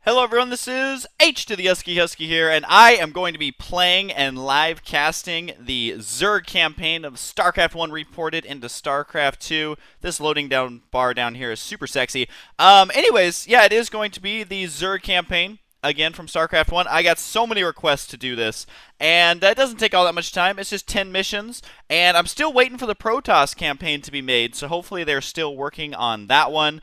Hello everyone, this is H to the Husky here, and I am going to be playing and live casting the Zerg campaign of StarCraft 1 reported into StarCraft 2. This loading down bar down here is super sexy. Anyways, yeah, it is going to be the Zerg campaign, again from StarCraft 1. I got so many requests to do this, and it doesn't take all that much time. It's just 10 missions, and I'm still waiting for the Protoss campaign to be made, so hopefully they're still working on that one.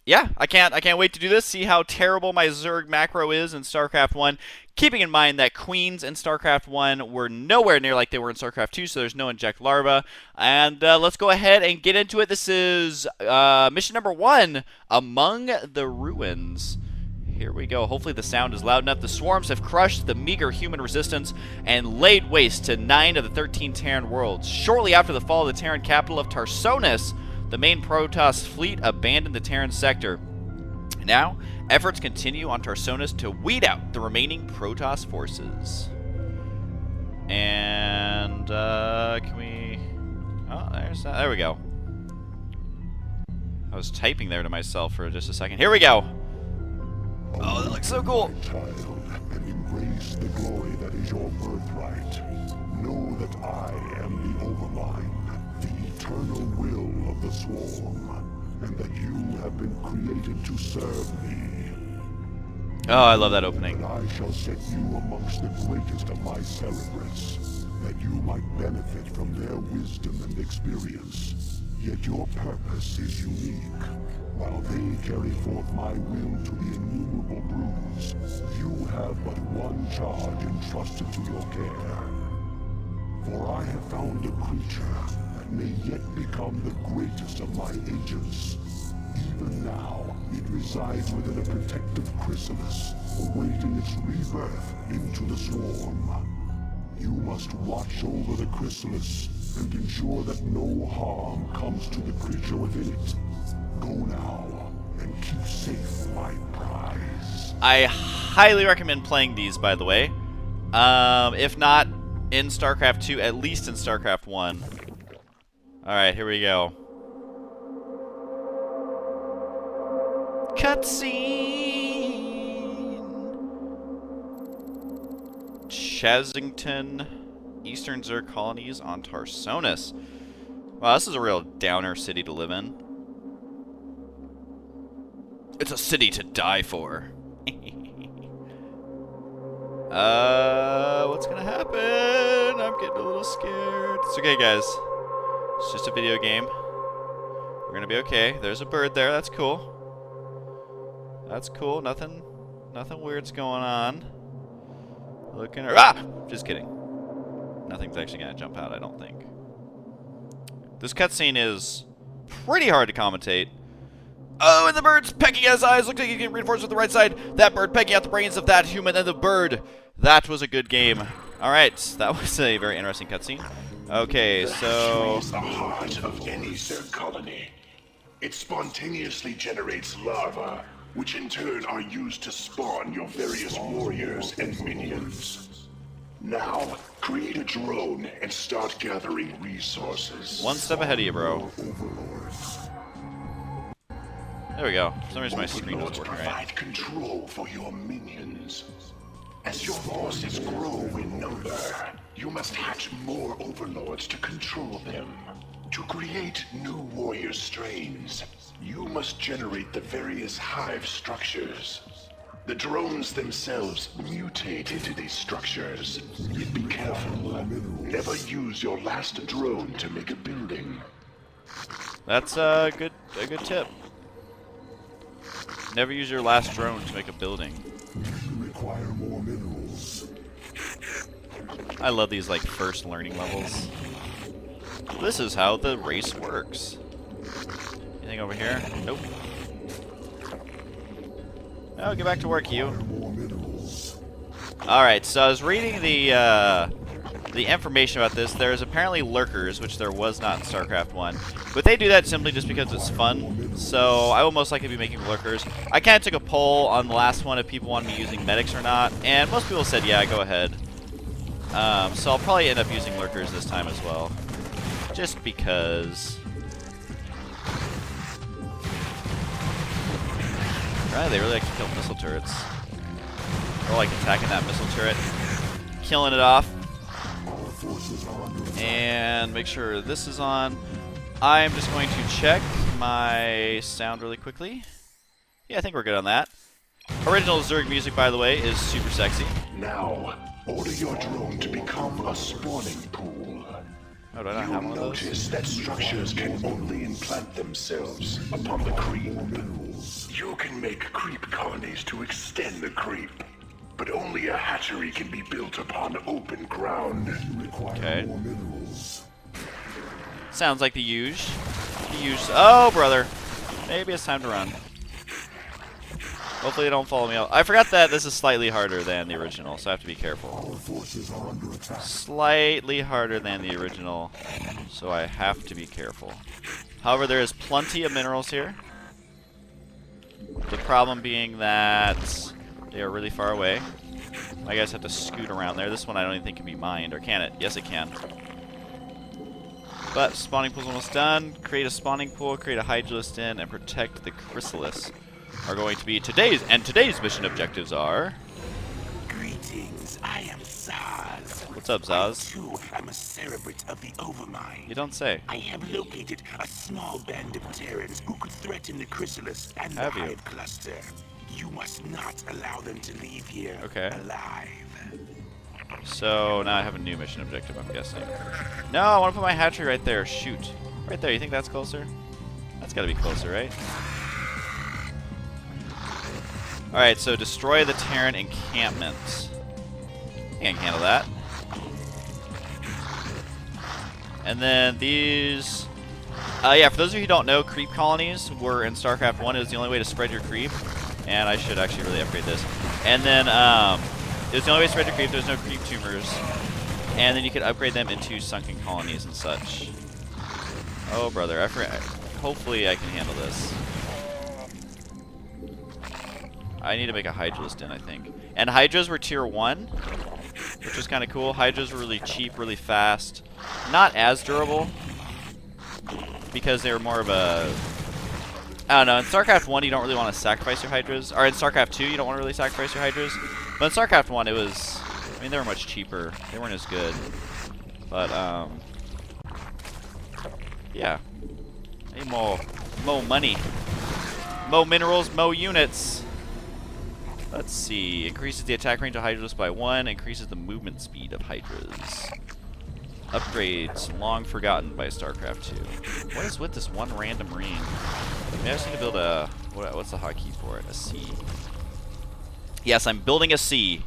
Yeah, I can't wait to do this, see how terrible my Zerg macro is in StarCraft 1, keeping in mind that Queens in StarCraft 1 were nowhere near like they were in StarCraft 2, so there's no inject larva. And let's go ahead and get into it. This is mission number 1, Among the Ruins. Here we go. Hopefully the sound is loud enough. The swarms have crushed the meager human resistance and laid waste to 9 of the 13 Terran worlds. Shortly after the fall of the Terran capital of Tarsonis, the main Protoss fleet abandoned the Terran sector. Now, efforts continue on Tarsonis to weed out the remaining Protoss forces. And, can we... Oh, there's that. There we go. I was typing there to myself for just a second. Here we go! Oh, that looks so cool! Child, and embrace the glory that is your birthright. Know that I am the Overmind, the eternal will of the Swarm, and that you have been created to serve me. Oh, I love that opening. And I shall set you amongst the greatest of my Cerebrus, that you might benefit from their wisdom and experience. Yet your purpose is unique. While they carry forth my will to the innumerable broods, you have but one charge entrusted to your care. For I have found a creature that may yet become the greatest of my agents. Even now, it resides within a protective chrysalis, awaiting its rebirth into the swarm. You must watch over the chrysalis and ensure that no harm comes to the creature within it. Go now, and keep safe my prize. I highly recommend playing these, by the way. If not in StarCraft 2, at least in StarCraft 1. Alright, here we go. Cutscene! Chasington, Eastern Zerg colonies on Tarsonis. Wow, this is a real downer city to live in. It's a city to die for. What's gonna happen? I'm getting a little scared. It's okay, guys. It's just a video game. We're gonna be okay. There's a bird there. That's cool. That's cool. Nothing weird's going on. Looking. Just kidding. Nothing's actually gonna jump out, I don't think. This cutscene is pretty hard to commentate. Oh, and the bird's pecking at his eyes. Looks like he can reinforce with the right side. That bird pecking out the brains of that human and the bird. That was a good game. Alright, that was a very interesting cutscene. Okay, so... is the heart of any Zerg colony. It spontaneously generates larvae, which in turn are used to spawn your various warriors and minions. Now, create a drone and start gathering resources. One step ahead of you, bro. There we go. For some reason my screen doesn't work provide right. control for your minions. As your forces grow in number, you must hatch more overlords to control them. To create new warrior strains, you must generate the various hive structures. The drones themselves mutate into these structures. Yet be careful. Never use your last drone to make a building. That's a good tip. Never use your last drone to make a building. You require more minerals. I love these like first learning levels. This is how the race works. Anything over here? Nope. Oh, get back to work, you. Alright, so I was reading the information about this. There's apparently lurkers, which there was not in StarCraft 1. But they do that simply just because it's fun. So I will most likely be making lurkers. I kind of took a poll on the last one if people wanted me using medics or not. And most people said, yeah, go ahead. So I'll probably end up using lurkers this time as well. Just because... Right, they really like to kill missile turrets. Or like attacking that missile turret, killing it off. And make sure this is on. I'm just going to check my sound really quickly. Yeah, I think we're good on that. Original Zerg music, by the way, is super sexy. Now, order your drone to become a spawning pool. Oh, do I not have You'll one of those? notice that structures can only implant themselves upon the creep. You can make creep colonies to extend the creep, but only a hatchery can be built upon open ground. Okay. Sounds like the huge. Oh, brother. Maybe it's time to run. Hopefully they don't follow me out. I forgot that this is slightly harder than the original, so I have to be careful. Slightly harder than the original, so I have to be careful. However, there is plenty of minerals here. The problem being that they are really far away. My guys have to scoot around there. This one I don't even think can be mined, or can it? Yes, it can. But spawning pool's almost done. Create a spawning pool, create a hydralisk in, and protect the chrysalis are going to be today's mission objectives are. Greetings, I am Zaz. What's up, Zaz? I too am a cerebrate of the Overmind. You don't say. I have located a small band of Terrans who could threaten the chrysalis and the Have you? hive cluster. You must not allow them to leave here alive. So now I have a new mission objective, I'm guessing. No, I want to put my hatchery right there. Shoot. Right there. You think that's closer? That's got to be closer, right? Alright, so destroy the Terran encampment. Can't handle that. And then these... yeah, for those of you who don't know, creep colonies were in StarCraft 1. It was the only way to spread your creep. And I should actually really upgrade this. And then, it was the only way to spread your creep. There's no creep tumors. And then you could upgrade them into sunken colonies and such. Oh, brother. I forgot. Hopefully I can handle this. I need to make a hydralisk in, I think. And hydras were tier 1, which was kind of cool. Hydras were really cheap, really fast. Not as durable, because they were more of a... I don't know, in StarCraft 1 you don't really want to sacrifice your hydras. Or in StarCraft 2 you don't want to really sacrifice your hydras. But in StarCraft 1 it was... I mean, they were much cheaper. They weren't as good. But, yeah. Hey, more money. More minerals, more units. Let's see. Increases the attack range of hydras by 1. Increases the movement speed of hydras. Upgrades long forgotten by StarCraft 2. What is with this one random marine? Maybe I just need to build a... What's the hotkey for it? A C. Yes, I'm building a C.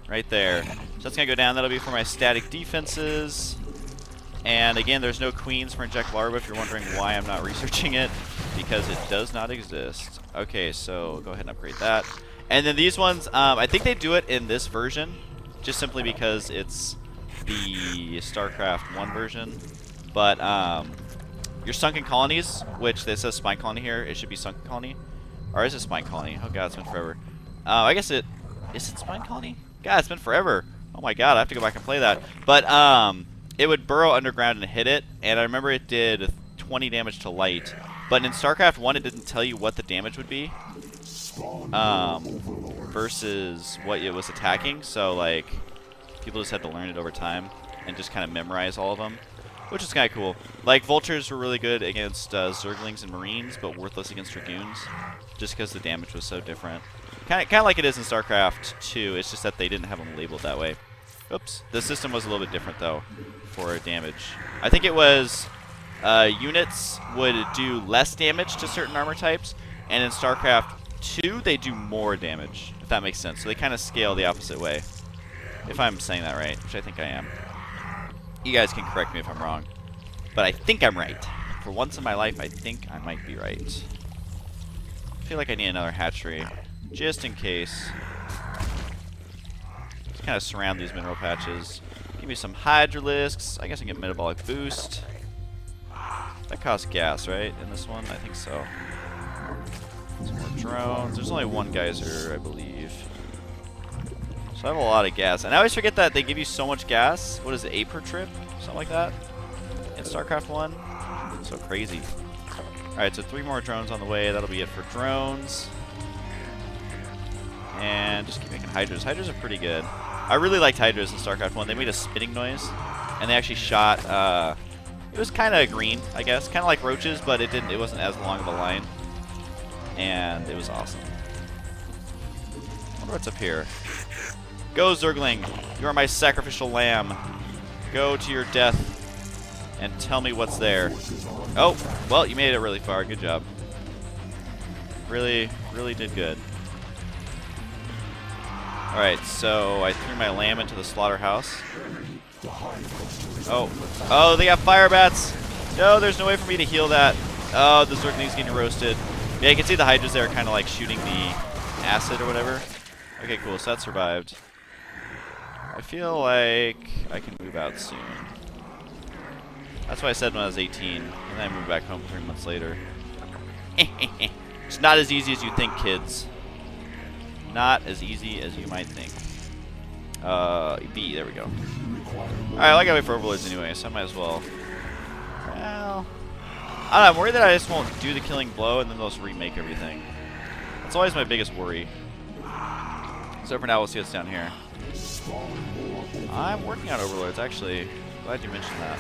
Right there. So that's going to go down. That'll be for my static defenses. And again, there's no queens for inject larva if you're wondering why I'm not researching it. Because it does not exist. Okay, so go ahead and upgrade that. And then these ones, I think they do it in this version, just simply because it's the StarCraft 1 version. But your sunken colonies, which this says spine colony here, it should be sunken colony. Or is it spine colony? Oh god, it's been forever. I guess is it spine colony? God, it's been forever. Oh my god, I have to go back and play that. But it would burrow underground and hit it, and I remember it did 20 damage to light. But in StarCraft 1, it didn't tell you what the damage would be. Versus what it was attacking, so like people just had to learn it over time and just kind of memorize all of them, which is kind of cool. Like vultures were really good against Zerglings and Marines, but worthless against Dragoons, just because the damage was so different. Kind of like it is in StarCraft 2. It's just that they didn't have them labeled that way. Oops, the system was a little bit different though for damage. I think it was units would do less damage to certain armor types, and in StarCraft 2 they do more damage, if that makes sense. So they kind of scale the opposite way, if I'm saying that right, which I think I am. You guys can correct me if I'm wrong, but I think I'm right. For once in my life, I think I might be right. I feel like I need another hatchery, just in case. Just kind of surround these mineral patches. Give me some hydralisks. I guess I can get metabolic boost. That costs gas, right, in this one? I think so. Some more drones. There's only one geyser, I believe. So I have a lot of gas. And I always forget that they give you so much gas. What is it, 8 per trip? Something like that? In StarCraft 1? So crazy. Alright, so 3 more drones on the way. That'll be it for drones. And just keep making Hydras. Hydras are pretty good. I really liked Hydras in StarCraft 1. They made a spitting noise, and they actually shot, it was kind of green, I guess. Kind of like roaches, but it wasn't as long of a line. And it was awesome. I wonder what's up here. Go, Zergling. You are my sacrificial lamb. Go to your death and tell me what's there. Oh, well, you made it really far. Good job. Really, really did good. Alright, so I threw my lamb into the slaughterhouse. Oh, they got fire bats. No, there's no way for me to heal that. Oh, the Zergling's getting roasted. Yeah, you can see the Hydras there kind of like shooting the acid or whatever. Okay, cool, so that survived. I feel like I can move out soon. That's what I said when I was 18, and then I moved back home 3 months later. It's not as easy as you think, kids. Not as easy as you might think. B, there we go. Alright, well, I gotta wait for overlords anyway, so I might as well. Well, I don't know, I'm worried that I just won't do the killing blow and then they'll just remake everything. That's always my biggest worry. So for now, we'll see what's down here. I'm working on overlords, actually. Glad you mentioned that.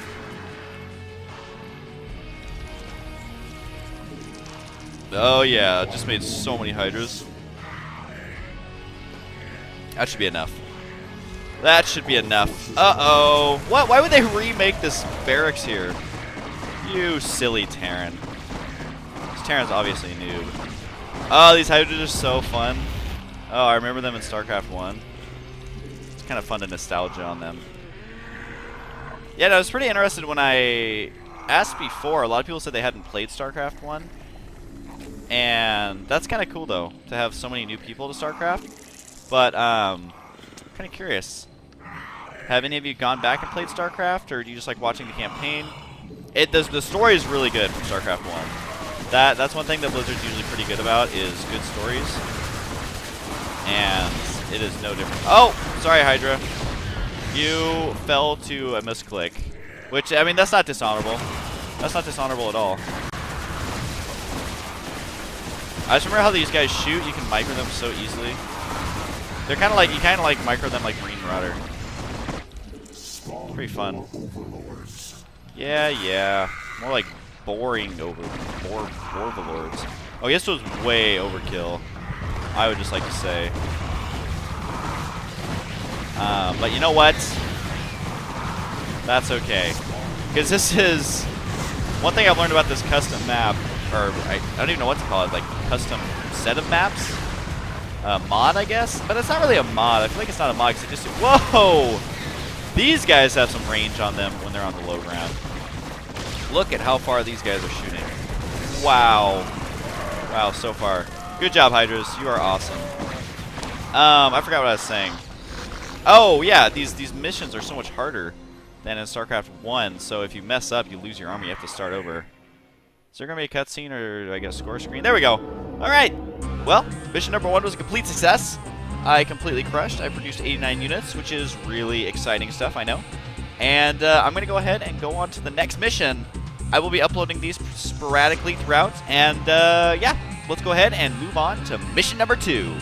Oh yeah, just made so many Hydras. That should be enough. That should be enough. Uh-oh. What? Why would they remake this barracks here? You silly Terran. This Terran's obviously a noob. Oh, these Hydras are so fun. Oh, I remember them in StarCraft 1. It's kind of fun to nostalgia on them. Yeah, no, I was pretty interested when I asked before. A lot of people said they hadn't played StarCraft 1. And that's kind of cool, though, to have so many new people to StarCraft. But, kind of curious. Have any of you gone back and played StarCraft, or do you just like watching the campaign? The story is really good from StarCraft 1. That's one thing that Blizzard's usually pretty good about, is good stories. And it is no different. Oh! Sorry, Hydra. You fell to a misclick. Which, I mean, that's not dishonorable. That's not dishonorable at all. I just remember how these guys shoot. You can micro them so easily. They're kind of like, you kind of like micro them like Green Marauder. Pretty fun. Yeah. More like boring overlords. Oh, this was way overkill, I would just like to say. But you know what? That's okay. Because this is... One thing I've learned about this custom map, or I don't even know what to call it, like custom set of maps? Mod, I guess? But it's not really a mod. I feel like it's not a mod because it just... Whoa! These guys have some range on them when they're on the low ground. Look at how far these guys are shooting. Wow. Wow, so far. Good job, Hydras. You are awesome. I forgot what I was saying. Oh, yeah, these missions are so much harder than in StarCraft 1, so if you mess up, you lose your army, you have to start over. Is there going to be a cutscene, or do I get a score screen? There we go. Alright. Well, mission number 1 was a complete success. I completely crushed. I produced 89 units, which is really exciting stuff, I know. And I'm going to go ahead and go on to the next mission. I will be uploading these sporadically throughout, and yeah, let's go ahead and move on to mission number 2.